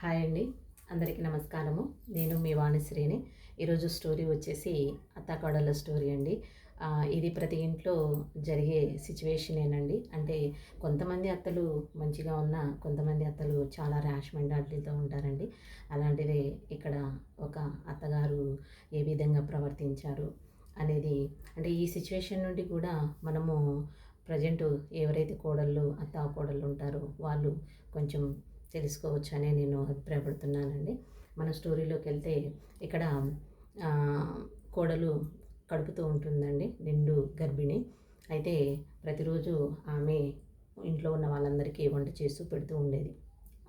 Hi అండి, అందరికీ నమస్కారము. నేను మీ వాణిశ్రీని. ఈరోజు స్టోరీ వచ్చేసి అత్తాకోడళ్ళ స్టోరీ అండి. ఇది ప్రతి ఇంట్లో జరిగే సిచ్యువేషనేనండి. అంటే కొంతమంది అత్తలు మంచిగా ఉన్నా, కొంతమంది అత్తలు చాలా ర్యాష్ మెంటాలిటీతో ఉంటారండి. అలాంటిదే ఇక్కడ ఒక అత్తగారు ఏ విధంగా ప్రవర్తించారు అనేది, అంటే ఈ సిచ్యువేషన్ నుండి కూడా మనము ప్రజెంటు ఎవరైతే కోడళ్ళు ఉంటారో వాళ్ళు కొంచెం తెలుసుకోవచ్చనే నేను అభిప్రాయపడుతున్నానండి. మన స్టోరీలోకి వెళ్తే ఇక్కడ కోడలు కడుపుతో ఉంటుందండి, నిండు గర్భిణి. అయితే ప్రతిరోజు ఆమె ఇంట్లో ఉన్న వాళ్ళందరికీ వంట చేస్తూ పెడుతూ ఉండేది.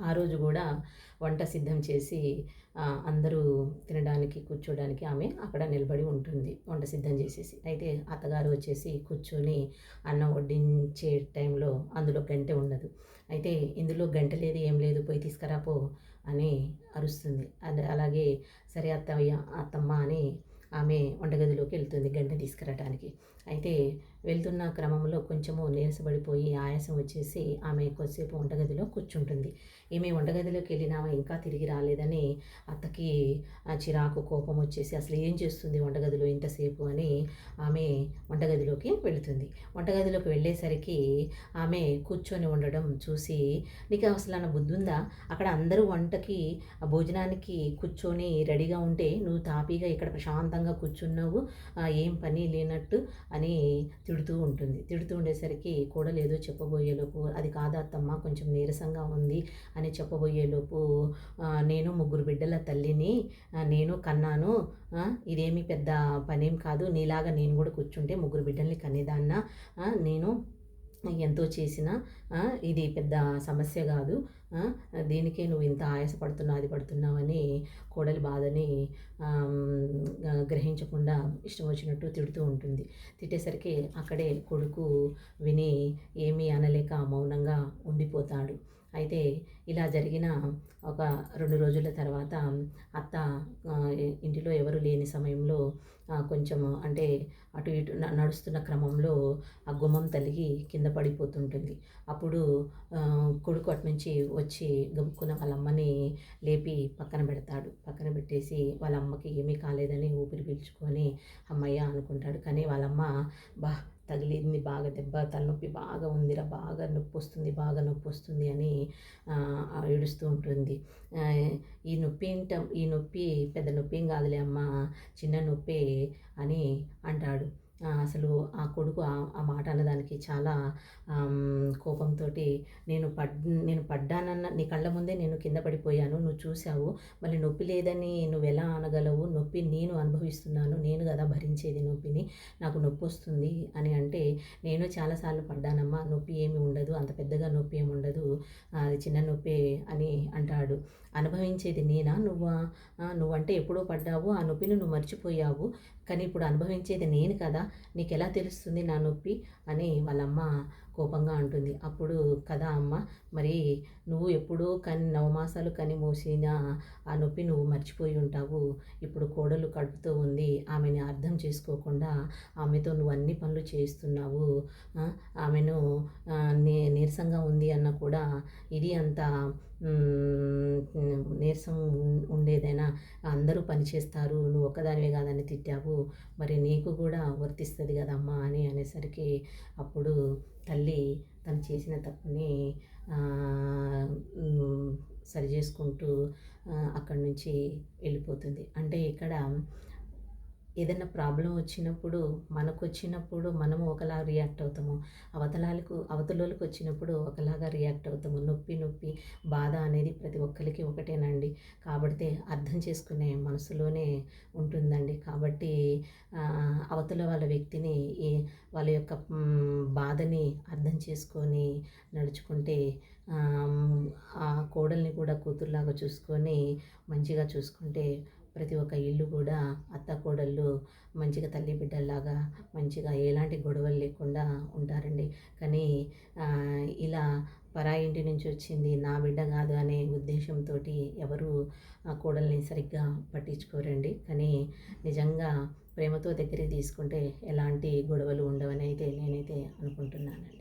ఆ రోజు కూడా వంట సిద్ధం చేసి అందరూ తినడానికి కూర్చోడానికి ఆమె అక్కడ నిలబడి ఉంటుంది, వంట సిద్ధం చేసేసి. అయితే అత్తగారు వచ్చేసి కూర్చొని అన్నం వడ్డించే టైంలో అందులో గంటె ఉండదు. అయితే ఇందులో గంటె లేదు, ఏం లేదు, పోయి తీసుకురా పో అని అరుస్తుంది. అలాగే సరే అత్తమ్మ అని ఆమె వంటగదిలోకి వెళ్తుంది గంటె తీసుకురావడానికి. అయితే వెళ్తున్న క్రమంలో కొంచెము నీరసపడిపోయి ఆయాసం వచ్చేసి ఆమె కొద్దిసేపు వంటగదిలో కూర్చుంటుంది. ఈమె వంటగదిలోకి వెళ్ళిన ఆమె ఇంకా తిరిగి రాలేదని అత్తకి చిరాకు, కోపం వచ్చేసి అసలు ఏం చేస్తుంది వంటగదిలో ఇంతసేపు అని ఆమె వంటగదిలోకి వెళుతుంది. వంటగదిలోకి వెళ్ళేసరికి ఆమె కూర్చొని ఉండడం చూసి, నీకు అసలు అన్న బుద్ధి ఉందా? అక్కడ అందరూ వంటకి భోజనానికి కూర్చొని రెడీగా ఉంటే నువ్వు తాపీగా ఇక్కడ ప్రశాంతంగా కూర్చున్నావు, ఏం పని లేనట్టు అని తిడుతూ ఉంటుంది. తిడుతూ ఉండేసరికి కోడలు ఏదో చెప్పబోయేలోపు, అది కాదు అత్తమ్మ, కొంచెం నీరసంగా ఉంది అని చెప్పబోయేలోపు, నేను 3 బిడ్డల తల్లిని, నేను కన్నాను, ఇదేమి పెద్ద పనేం కాదు, నీలాగా నేను కూడా కూర్చుంటే 3 బిడ్డల్ని కనేదాన్న, నేను ఎంతో చేసినా ఇది పెద్ద సమస్య కాదు, దీనికే నువ్వు ఇంత ఆయాసపడుతున్నావు, అది పడుతున్నావని కోడలి బాధని గ్రహించకుండా ఇష్టం వచ్చినట్టు తిడుతూ ఉంటుంది. తిట్టేసరికి అక్కడే కొడుకు విని ఏమీ అనలేక మౌనంగా ఉండిపోతాడు. అయితే ఇలా జరిగిన ఒక 2 రోజుల తర్వాత అత్త ఇంటిలో ఎవరు లేని సమయంలో కొంచెం అంటే అటు ఇటు నడుస్తున్న క్రమంలో ఆ గుమ్మం తలిగి కింద పడిపోతుంటుంది. అప్పుడు కొడుకు అటు నుంచి వచ్చి గబుక్కున వాళ్ళ అమ్మని లేపి పక్కన పెడతాడు. పక్కన పెట్టేసి వాళ్ళ అమ్మకి ఏమీ కాలేదని ఊపిరి పీల్చుకొని అమ్మయ్య అనుకుంటాడు. కానీ వాళ్ళమ్మ తగిలింది బాగా దెబ్బ, తలనొప్పి బాగా ఉందిరా, బాగా నొప్పి వస్తుంది, బాగా నొప్పి వస్తుంది అని ఏడుస్తూ ఉంటుంది. ఈ నొప్పి పెద్ద నొప్పి ఏం కాదులే అమ్మ, చిన్న నొప్పే అని అంటాడు. అసలు ఆ కొడుకు ఆ మాట అన్నదానికి చాలా కోపంతో, నేను పడ్డానన్న నీ కళ్ళ ముందే నేను కింద పడిపోయాను, నువ్వు చూసావు, మళ్ళీ నొప్పి లేదని నువ్వు ఎలా అనగలవు? నొప్పి నేను అనుభవిస్తున్నాను, నేను కదా భరించేది నొప్పిని, నాకు నొప్పి వస్తుంది అని అంటే, నేను చాలాసార్లు పడ్డానమ్మా, నొప్పి ఏమి ఉండదు, అంత పెద్దగా నొప్పి ఏమి ఉండదు, అది చిన్న నొప్పి అని అంటాడు. అనుభవించేది నేనా? నువ్వంటే ఎప్పుడో పడ్డావు, ఆ నొప్పిని నువ్వు మర్చిపోయావు, కానీ ఇప్పుడు అనుభవించేది నేను కదా, నీకు ఎలా తెలుస్తుంది నా నొప్పి అని వాళ్ళమ్మ కోపంగా అంటుంది. అప్పుడు కదా అమ్మ, మరి నువ్వు ఎప్పుడో 9 మాసాలు కని మోసిన ఆ నొప్పి నువ్వు మర్చిపోయి ఉంటావు. ఇప్పుడు కోడలు కడుపుతో ఉంది, ఆమెని అర్థం చేసుకోకుండా ఆమెతో నువ్వు అన్ని పనులు చేస్తున్నావు. ఆమెను నీరసంగా ఉంది అన్న కూడా ఇది అంత నీరసం ఉండేదైనా అందరూ పనిచేస్తారు, నువ్వు ఒక్కదానివే కాదని తిట్టావు, మరి నీకు కూడా వర్తిస్తుంది కదమ్మా అని అనేసరికి అప్పుడు తల్లి తను చేసిన తప్పుని సరి చేసుకుంటూ అక్కడి నుంచి వెళ్ళిపోతుంది. అంటే ఇక్కడ ఏదైనా ప్రాబ్లం వచ్చినప్పుడు, మనకు వచ్చినప్పుడు మనము ఒకలా రియాక్ట్ అవుతాము, అవతలోళ్ళకి వచ్చినప్పుడు ఒకలాగా రియాక్ట్ అవుతాము. నొప్పి బాధ అనేది ప్రతి ఒక్కరికి ఒకటేనండి. కాబట్టి అర్థం చేసుకునే మనసులోనే ఉంటుందండి. కాబట్టి అవతల వాళ్ళ వ్యక్తిని వాళ్ళ యొక్క బాధని అర్థం చేసుకొని నడుచుకుంటే, ఆ కోడల్ని కూడా కూతురులాగా చూసుకొని మంచిగా చూసుకుంటే ప్రతి ఒక్క ఇల్లు కూడా అత్త కోడళ్ళు మంచిగా తల్లి బిడ్డల్లాగా మంచిగా ఎలాంటి గొడవలు లేకుండా ఉంటారండి. కానీ ఇలా పరాయి ఇంటి నుంచి వచ్చింది నా బిడ్డ కాదు అనే ఉద్దేశంతో ఎవరు కోడల్ని సరిగ్గా పట్టించుకోరండి. కానీ నిజంగా ప్రేమతో దగ్గరికి తీసుకుంటే ఎలాంటి గొడవలు ఉండవని అయితే నేనైతే అనుకుంటున్నానండి.